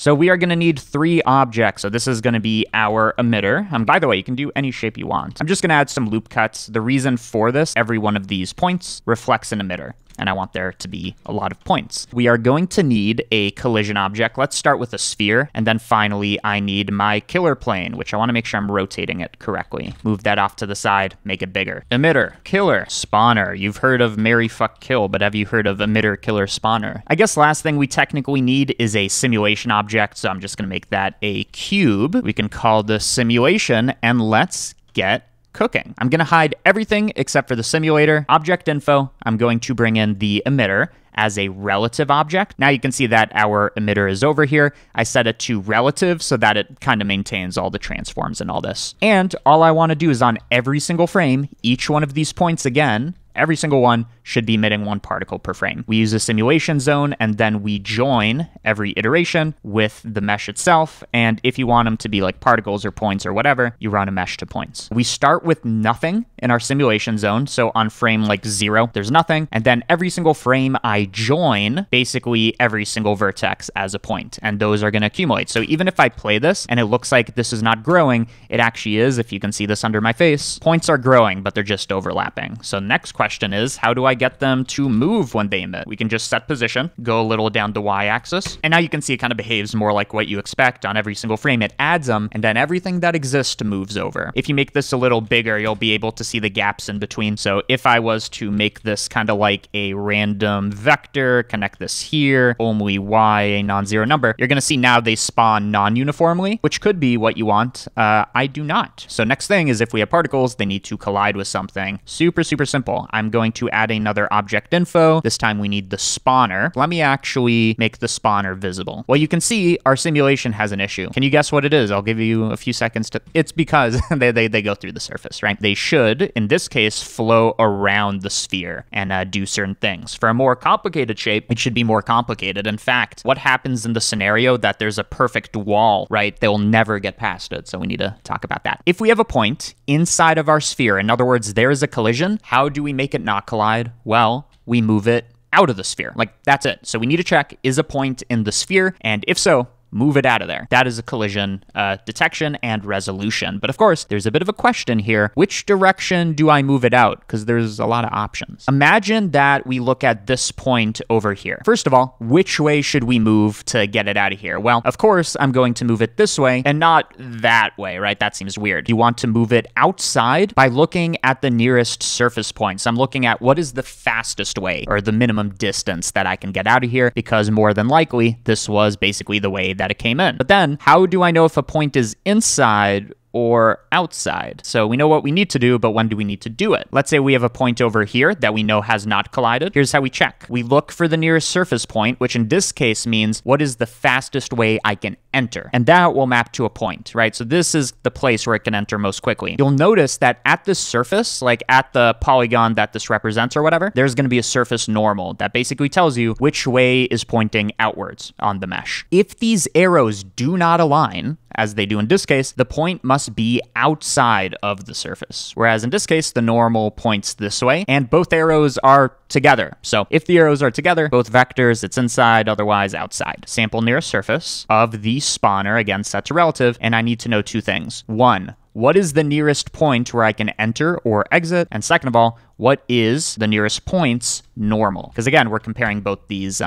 So we are going to need 3 objects. So this is going to be our emitter. By the way, you can do any shape you want. I'm just going to add some loop cuts. The reason for this, every one of these points reflects an emitter, and I want there to be a lot of points. We are going to need a collision object. Let's start with a sphere, and then finally I need my killer plane, which I want to make sure I'm rotating it correctly. Move that off to the side, make it bigger. Emitter, killer, spawner. You've heard of marry, fuck, kill, but have you heard of emitter, killer, spawner? I guess last thing we technically need is a simulation object, so I'm just going to make that a cube. We can call this simulation, and let's get cooking. I'm going to hide everything except for the simulator. Object info, I'm going to bring in the emitter as a relative object. Now you can see that our emitter is over here. I set it to relative so that it kind of maintains all the transforms and all this. And all I want to do is on every single frame, each one of these points again, every single one should be emitting 1 particle per frame. We use a simulation zone, and then we join every iteration with the mesh itself. And if you want them to be like particles or points or whatever, you run a mesh to points. We start with nothing in our simulation zone. So on frame like 0, there's nothing. And then every single frame, I join basically every single vertex as a point, and those are going to accumulate. So even if I play this and it looks like this is not growing, it actually is. If you can see this under my face, points are growing, but they're just overlapping. So next question is, how do I get them to move when they emit? We can just set position, go a little down the y-axis, and now you can see it kind of behaves more like what you expect. On every single frame, it adds them, and then everything that exists moves over. If you make this a little bigger, you'll be able to see the gaps in between. So if I was to make this kind of like a random vector, connect this here, only y, a non-zero number, you're going to see now they spawn non-uniformly, which could be what you want. I do not. So next thing is if we have particles, they need to collide with something. Super, super simple. I'm going to add another object info. This time we need the spawner. Let me actually make the spawner visible. Well, you can see our simulation has an issue. Can you guess what it is? I'll give you a few seconds to... It's because they go through the surface, right? They should, in this case, flow around the sphere and do certain things. For a more complicated shape, it should be more complicated. In fact, what happens in the scenario that there's a perfect wall, right? They'll never get past it. So we need to talk about that. If we have a point inside of our sphere, in other words, there is a collision, how do we make it not collide? Well, we move it out of the sphere. Like, that's it. So we need to check, is a point in the sphere? And if so, move it out of there. That is a collision detection and resolution. But of course, there's a bit of a question here. Which direction do I move it out? Because there's a lot of options. Imagine that we look at this point over here. First of all, which way should we move to get it out of here? Well, of course, I'm going to move it this way and not that way, right? That seems weird. You want to move it outside by looking at the nearest surface points. I'm looking at what is the fastest way or the minimum distance that I can get out of here, because more than likely, this was basically the way that it came in. But then how do I know if a point is inside or outside? So we know what we need to do, but when do we need to do it? Let's say we have a point over here that we know has not collided. Here's how we check. We look for the nearest surface point, which in this case means what is the fastest way I can enter? And that will map to a point, right? So this is the place where it can enter most quickly. You'll notice that at this surface, like at the polygon that this represents or whatever, there's going to be a surface normal that basically tells you which way is pointing outwards on the mesh. If these arrows do not align, as they do in this case, the point must be outside of the surface. Whereas in this case, the normal points this way, and both arrows are together. So if the arrows are together, both vectors, it's inside, otherwise outside. Sample nearest surface of the spawner, again, set to relative, and I need to know 2 things. 1, what is the nearest point where I can enter or exit? And second of all, what is the nearest point's normal? Because again, we're comparing both these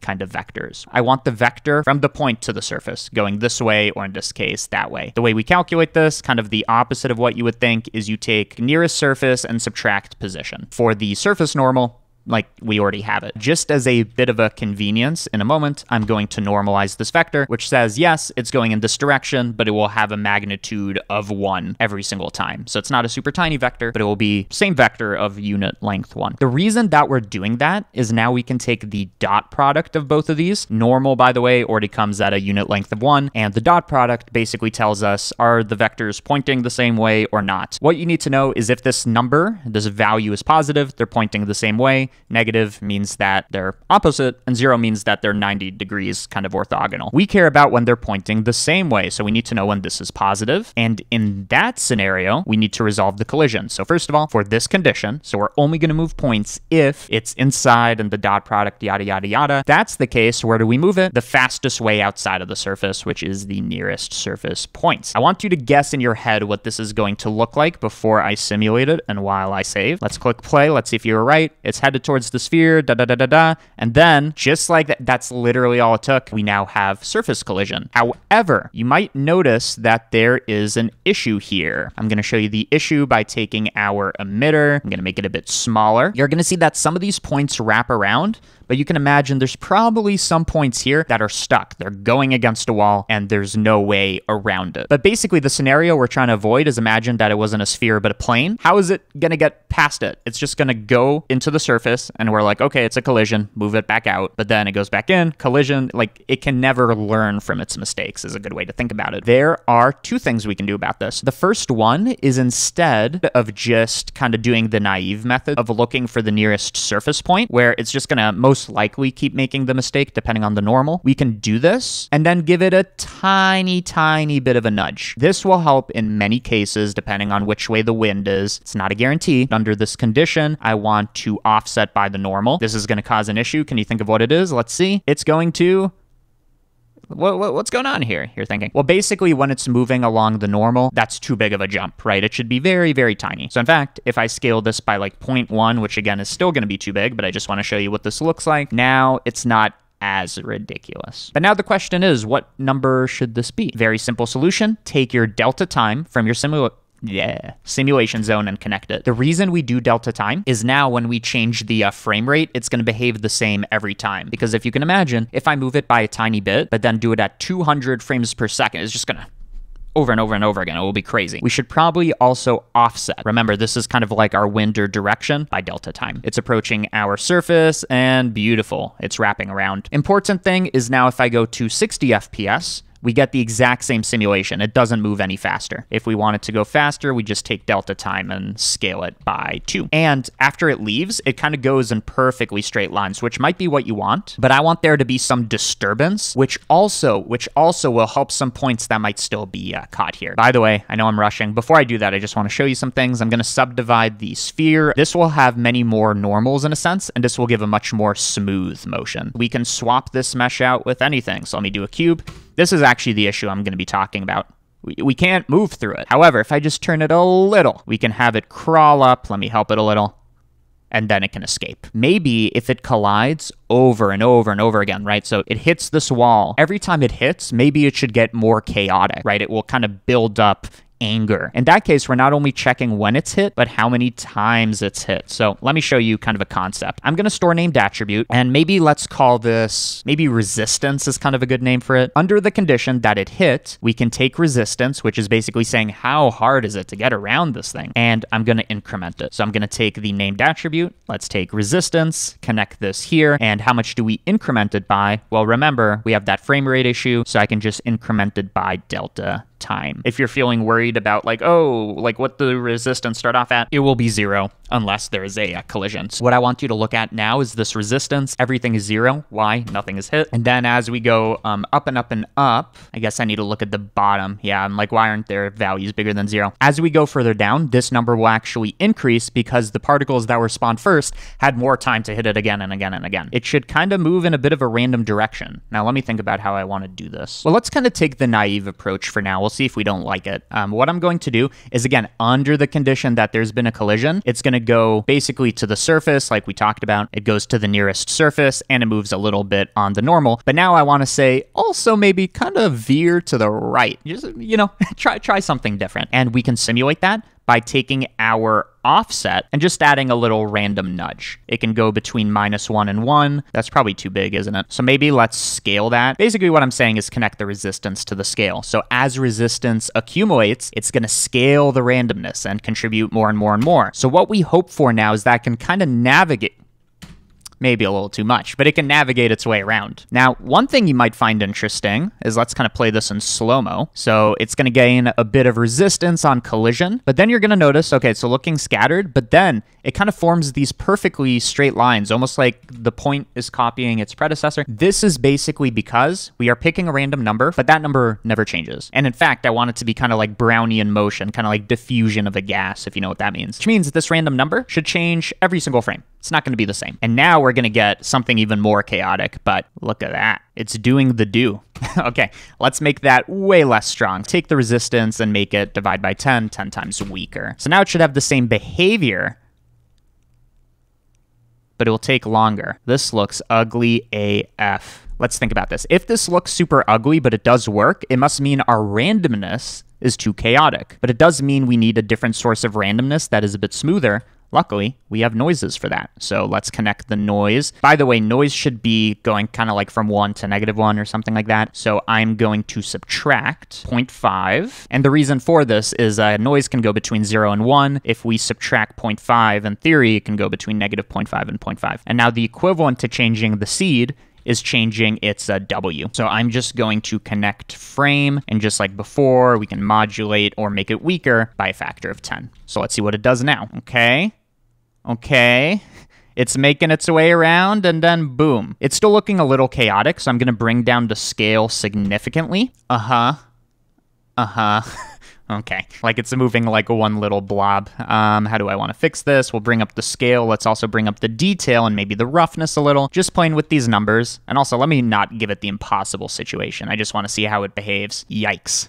kind of vectors. I want the vector from the point to the surface, going this way, or in this case, that way. The way we calculate this, kind of the opposite of what you would think, is you take nearest surface and subtract position. For the surface normal, like we already have it. Just as a bit of a convenience, in a moment, I'm going to normalize this vector, which says, yes, it's going in this direction, but it will have a magnitude of 1 every single time. So it's not a super tiny vector, but it will be same vector of unit length 1. The reason that we're doing that is now we can take the dot product of both of these. Normal, by the way, already comes at a unit length of 1, and the dot product basically tells us, are the vectors pointing the same way or not? What you need to know is if this number, this value is positive, they're pointing the same way. Negative means that they're opposite, and 0 means that they're 90 degrees kind of orthogonal. We care about when they're pointing the same way, so we need to know when this is positive. And in that scenario, we need to resolve the collision. So first of all, for this condition, so we're only going to move points if it's inside and the dot product, yada, yada, yada. That's the case. Where do we move it? The fastest way outside of the surface, which is the nearest surface points. I want you to guess in your head what this is going to look like before I simulate it and while I save. Let's click play. Let's see if you were right. It's headed towards the sphere, da da da da da. And then, just like that, that's literally all it took. We now have surface collision. However, you might notice that there is an issue here. I'm going to show you the issue by taking our emitter. I'm going to make it a bit smaller. You're going to see that some of these points wrap around, but you can imagine there's probably some points here that are stuck. They're going against a wall and there's no way around it. But basically the scenario we're trying to avoid is imagine that it wasn't a sphere but a plane. How is it going to get past it? It's just going to go into the surface and we're like, okay, it's a collision, move it back out. But then it goes back in, collision, like it can never learn from its mistakes is a good way to think about it. There are two things we can do about this. The first one is instead of just kind of doing the naive method of looking for the nearest surface point where it's just going to most likely keep making the mistake depending on the normal, we can do this and then give it a tiny bit of a nudge. This will help in many cases depending on which way the wind is. It's not a guarantee. Under this condition, I want to offset by the normal. This is going to cause an issue. Can you think of what it is? Let's see. It's going to... What's going on here? You're thinking, well, basically when it's moving along the normal, that's too big of a jump, right? It should be very tiny. So in fact, if I scale this by like 0.1, which again is still going to be too big, but I just want to show you what this looks like. Now it's not as ridiculous. But now the question is, what number should this be? Very simple solution. Take your delta time from your simulation zone and connect it. The reason we do delta time is now when we change the frame rate, it's going to behave the same every time. Because if you can imagine, if I move it by a tiny bit, but then do it at 200 frames per second, it's just going to over and over and over again. It will be crazy. We should probably also offset. Remember, this is kind of like our wind or direction by delta time. It's approaching our surface and beautiful. It's wrapping around. Important thing is now if I go to 60 FPS, we get the exact same simulation. It doesn't move any faster. If we want it to go faster, we just take delta time and scale it by 2. And after it leaves, it kind of goes in perfectly straight lines, which might be what you want, but I want there to be some disturbance, which also will help some points that might still be caught here. By the way, I know I'm rushing. Before I do that, I just want to show you some things. I'm going to subdivide the sphere. This will have many more normals in a sense, and this will give a much more smooth motion. We can swap this mesh out with anything. So let me do a cube. This is actually the issue I'm going to be talking about. We can't move through it. However, if I just turn it a little, we can have it crawl up. Let me help it a little. And then it can escape. Maybe if it collides over and over and over again, right? So it hits this wall. Every time it hits, maybe it should get more chaotic, right? It will kind of build up anger. In that case, we're not only checking when it's hit, but how many times it's hit. So let me show you kind of a concept. I'm going to store named attribute, and maybe let's call this, maybe resistance is kind of a good name for it. Under the condition that it hit, we can take resistance, which is basically saying how hard is it to get around this thing, and I'm going to increment it. So I'm going to take the named attribute. Let's take resistance, connect this here, and how much do we increment it by? Well, remember, we have that frame rate issue, so I can just increment it by delta time. If you're feeling worried about like, oh, like what the resistance start off at, it will be 0 unless there is a collision. So what I want you to look at now is this resistance. Everything is 0. Why? Nothing is hit. And then as we go up and up and up, I guess I need to look at the bottom. Yeah, I'm like, why aren't there values bigger than 0? As we go further down, this number will actually increase because the particles that were spawned first had more time to hit it again and again and again. It should kind of move in a bit of a random direction. Now let me think about how I want to do this. Well, let's kind of take the naive approach for now. We'll see if we don't like it. What I'm going to do is, again, under the condition that there's been a collision, it's going to go basically to the surface like we talked about. It goes to the nearest surface and it moves a little bit on the normal. But now I want to say also maybe kind of veer to the right. Just, you know, try something different. And we can simulate that by taking our offset and just adding a little random nudge. It can go between -1 and 1. That's probably too big, isn't it? So maybe let's scale that. Basically what I'm saying is connect the resistance to the scale. So as resistance accumulates, it's going to scale the randomness and contribute more and more and more. So what we hope for now is that can kind of navigate, maybe a little too much, but it can navigate its way around. Now, one thing you might find interesting is, let's kind of play this in slow-mo. So it's going to gain a bit of resistance on collision, but then you're going to notice, okay, so looking scattered, but then it kind of forms these perfectly straight lines, almost like the point is copying its predecessor. This is basically because we are picking a random number, but that number never changes. And in fact, I want it to be kind of like Brownian motion, kind of like diffusion of a gas, if you know what that means. Which means that this random number should change every single frame. It's not going to be the same. And now we're going to get something even more chaotic, but look at that. It's doing the do. Okay, let's make that way less strong. Take the resistance and make it divide by 10 times weaker. So now it should have the same behavior, but it will take longer. This looks ugly AF. Let's think about this. If this looks super ugly, but it does work, it must mean our randomness is too chaotic. But it does mean we need a different source of randomness that is a bit smoother. Luckily, we have noises for that. So let's connect the noise. By the way, noise should be going kind of like from 1 to -1 or something like that. So I'm going to subtract 0.5. And the reason for this is noise can go between 0 and 1. If we subtract 0.5, in theory, it can go between -0.5 and 0.5. And now the equivalent to changing the seed is changing its W. So I'm just going to connect frame, and just like before, we can modulate or make it weaker by a factor of 10. So let's see what it does now. Okay, it's making its way around, and then boom. It's still looking a little chaotic, so I'm going to bring down the scale significantly. Okay, like it's moving like one little blob. How do I want to fix this? We'll bring up the scale. Let's also bring up the detail and maybe the roughness a little. Just playing with these numbers. And also, let me not give it the impossible situation. I just want to see how it behaves. Yikes.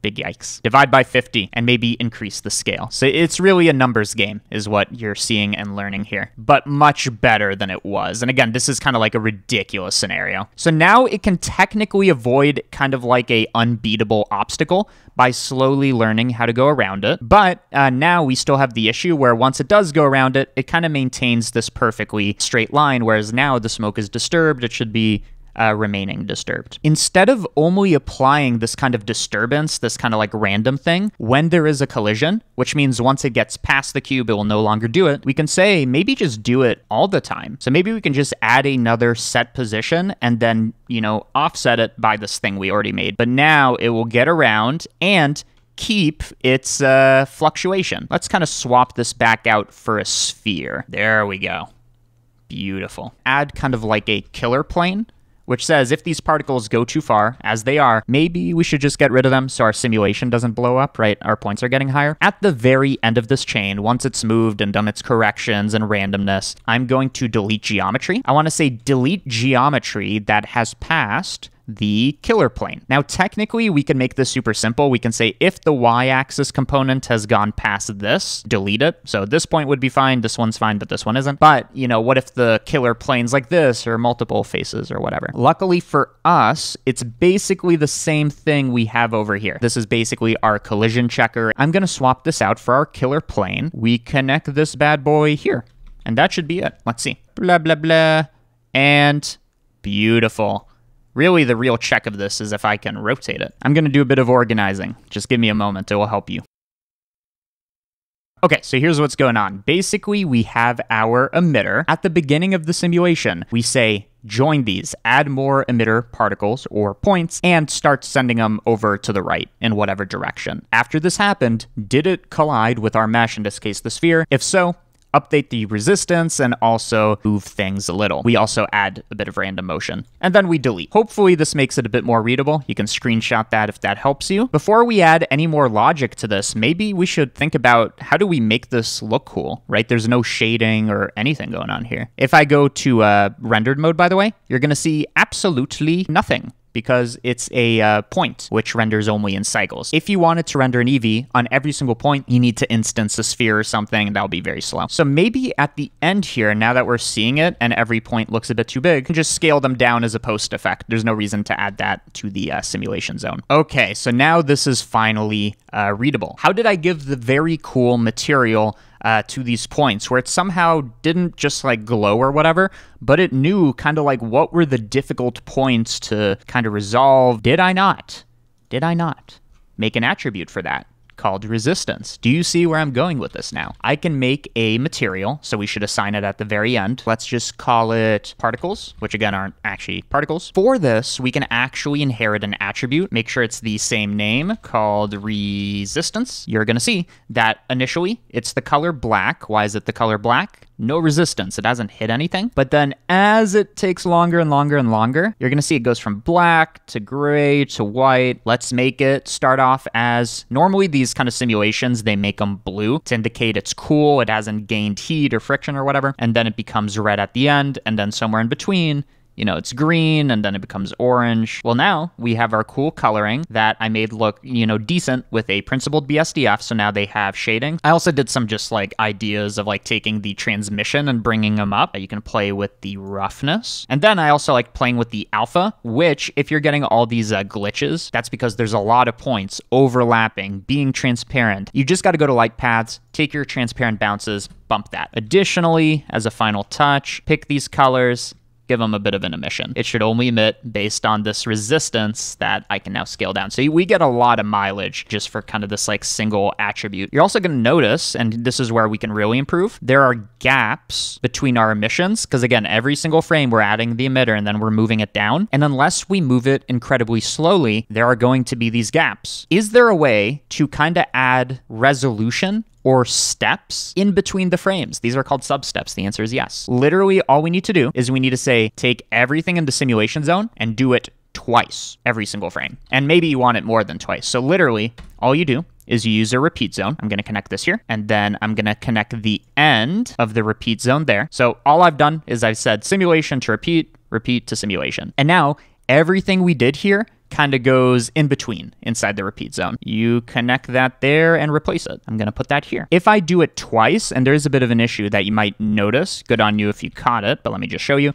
Big yikes. Divide by 50 and maybe increase the scale. So it's really a numbers game is what you're seeing and learning here, but much better than it was. And again, this is kind of like a ridiculous scenario. So now it can technically avoid kind of like a unbeatable obstacle by slowly learning how to go around it. But now we still have the issue where once it does go around it, it kind of maintains this perfectly straight line, whereas now the smoke is disturbed. It should be remaining disturbed. Instead of only applying this kind of disturbance, this kind of like random thing, when there is a collision, which means once it gets past the cube, it will no longer do it, we can say maybe just do it all the time. So maybe we can just add another set position and then, you know, offset it by this thing we already made. But now it will get around and keep its fluctuation. Let's kind of swap this back out for a sphere. There we go. Beautiful. Add kind of like a killer plane, which says if these particles go too far, as they are, maybe we should just get rid of them so our simulation doesn't blow up, right? Our points are getting higher. At the very end of this chain, once it's moved and done its corrections and randomness, I'm going to delete geometry. I want to say delete geometry that has passed the killer plane. Now, technically, we can make this super simple. We can say if the y-axis component has gone past this, delete it. So this point would be fine. This one's fine, but this one isn't. But, you know, what if the killer plane's like this or multiple faces or whatever? Luckily for us, it's basically the same thing we have over here. This is basically our collision checker. I'm going to swap this out for our killer plane. We connect this bad boy here, and that should be it. Let's see. Blah, blah, blah. And beautiful. Really, the real check of this is if I can rotate it. I'm going to do a bit of organizing. Just give me a moment. It will help you. Okay, so here's what's going on. Basically, we have our emitter. At the beginning of the simulation, we say, join these, add more emitter particles or points, and start sending them over to the right in whatever direction. After this happened, did it collide with our mesh, in this case, the sphere? If so, update the resistance and also move things a little. We also add a bit of random motion, and then we delete. Hopefully this makes it a bit more readable. You can screenshot that if that helps you. Before we add any more logic to this, maybe we should think about how do we make this look cool, right? There's no shading or anything going on here. If I go to rendered mode, by the way, you're going to see absolutely nothing. because it's a point, which renders only in cycles. If you wanted to render an Eevee on every single point, you need to instance a sphere or something, and that'll be very slow. So maybe at the end here, now that we're seeing it and every point looks a bit too big, just scale them down as a post effect. There's no reason to add that to the simulation zone. Okay, so now this is finally readable. How did I give the very cool material to these points where it somehow didn't just like glow or whatever, but it knew kind of like what were the difficult points to kind of resolve? Did I not make an attribute for that called resistance? Do you see where I'm going with this now? I can make a material, so we should assign it at the very end. Let's just call it particles, which again aren't actually particles. For this, we can actually inherit an attribute, make sure it's the same name, called resistance. You're gonna see that initially it's the color black. Why is it the color black? No resistance, it hasn't hit anything. But then as it takes longer and longer and longer, you're gonna see it goes from black to gray to white. Let's make it start off as, normally these kind of simulations, they make them blue to indicate it's cool, it hasn't gained heat or friction or whatever. And then it becomes red at the end, and then somewhere in between, you know, it's green, and then it becomes orange. Well, now we have our cool coloring that I made look, you know, decent with a principled BSDF, so now they have shading. I also did some just like ideas of like taking the transmission and bringing them up. You can play with the roughness. And then I also like playing with the alpha, which if you're getting all these glitches, that's because there's a lot of points overlapping, being transparent. You just got to go to light paths, take your transparent bounces, bump that. Additionally, as a final touch, pick these colors, give them a bit of an emission. It should only emit based on this resistance that I can now scale down. So we get a lot of mileage just for kind of this like single attribute. You're also going to notice, and this is where we can really improve, there are gaps between our emissions, because again, every single frame we're adding the emitter and then we're moving it down. And unless we move it incredibly slowly, there are going to be these gaps. Is there a way to kind of add resolution or steps in between the frames? These are called sub-steps. The answer is yes. Literally, all we need to do is we need to say, take everything in the simulation zone and do it twice every single frame. And maybe you want it more than twice. So literally, all you do is you use a repeat zone. I'm going to connect this here, and then I'm going to connect the end of the repeat zone there. So all I've done is I've said simulation to repeat, repeat to simulation. And now everything we did here kind of goes in between inside the repeat zone. You connect that there and replace it. I'm going to put that here. If I do it twice, and there's a bit of an issue that you might notice, good on you if you caught it, but let me just show you.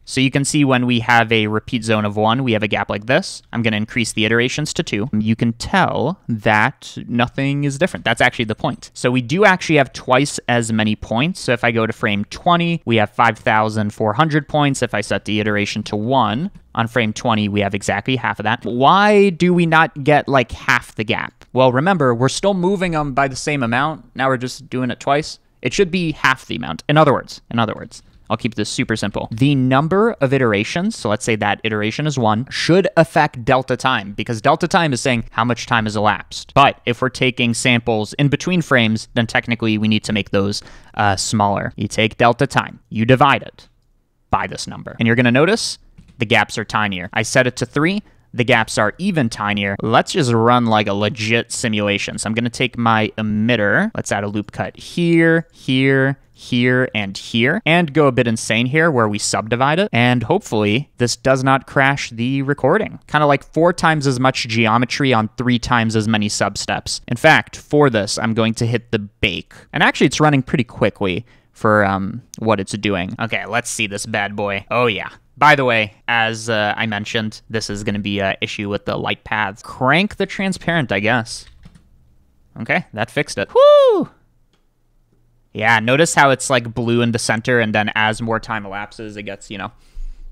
So you can see when we have a repeat zone of 1, we have a gap like this. I'm going to increase the iterations to 2. You can tell that nothing is different. That's actually the point. So we do actually have twice as many points. So if I go to frame 20, we have 5,400 points. If I set the iteration to 1, on frame 20, we have exactly half of that. Why do we not get like half the gap? Well, remember, we're still moving them by the same amount. Now we're just doing it twice. It should be half the amount. In other words, I'll keep this super simple. The number of iterations, so let's say that iteration is 1, should affect delta time, because delta time is saying how much time has elapsed. But if we're taking samples in between frames, then technically we need to make those smaller. You take delta time, you divide it by this number, and you're gonna notice the gaps are tinier. I set it to 3. The gaps are even tinier. Let's just run like a legit simulation. So I'm going to take my emitter. Let's add a loop cut here, here, here, and here, and go a bit insane here where we subdivide it. And hopefully this does not crash the recording. Kind of like 4 times as much geometry on 3 times as many substeps. In fact, for this, I'm going to hit the bake. And actually it's running pretty quickly for what it's doing. Okay, let's see this bad boy. Oh yeah. By the way, as I mentioned, this is going to be an issue with the light paths. Crank the transparent, I guess. Okay, that fixed it. Woo! Yeah, notice how it's like blue in the center, and then as more time elapses, it gets, you know,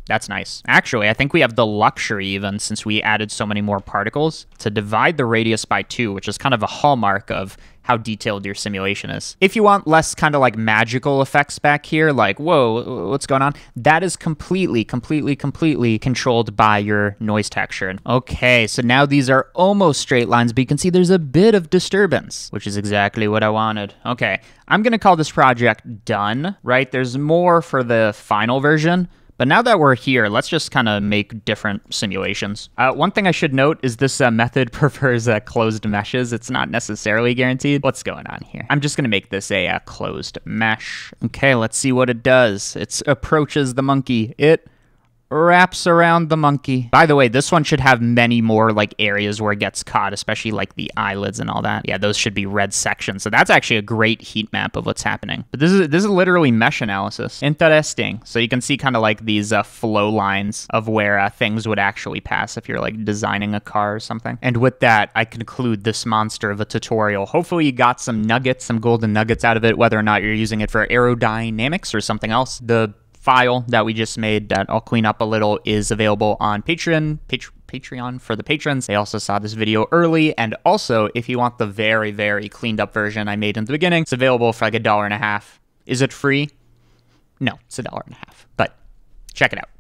that's nice. Actually, I think we have the luxury, even since we added so many more particles, to divide the radius by 2, which is kind of a hallmark of how detailed your simulation is. If you want less kind of like magical effects back here, like, whoa, what's going on? That is completely controlled by your noise texture. Okay, so now these are almost straight lines, but you can see there's a bit of disturbance, which is exactly what I wanted. Okay, I'm gonna call this project done, right? There's more for the final version. But now that we're here, let's just kind of make different simulations. One thing I should note is this method prefers closed meshes. It's not necessarily guaranteed. What's going on here? I'm just going to make this a closed mesh. Okay, let's see what it does. It approaches the monkey. It wraps around the monkey. By the way, this one should have many more like areas where it gets caught, especially like the eyelids and all that. Yeah, those should be red sections. So that's actually a great heat map of what's happening. But this is literally mesh analysis. Interesting. So you can see kind of like these flow lines of where things would actually pass if you're like designing a car or something. And with that, I conclude this monster of a tutorial. Hopefully you got some nuggets, some golden nuggets out of it, whether or not you're using it for aerodynamics or something else. The file that we just made that I'll clean up a little is available on Patreon for the patrons. They also saw this video early, and also if you want the very, very cleaned up version I made in the beginning, it's available for like $1.50. Is it free? No, it's $1.50, but check it out.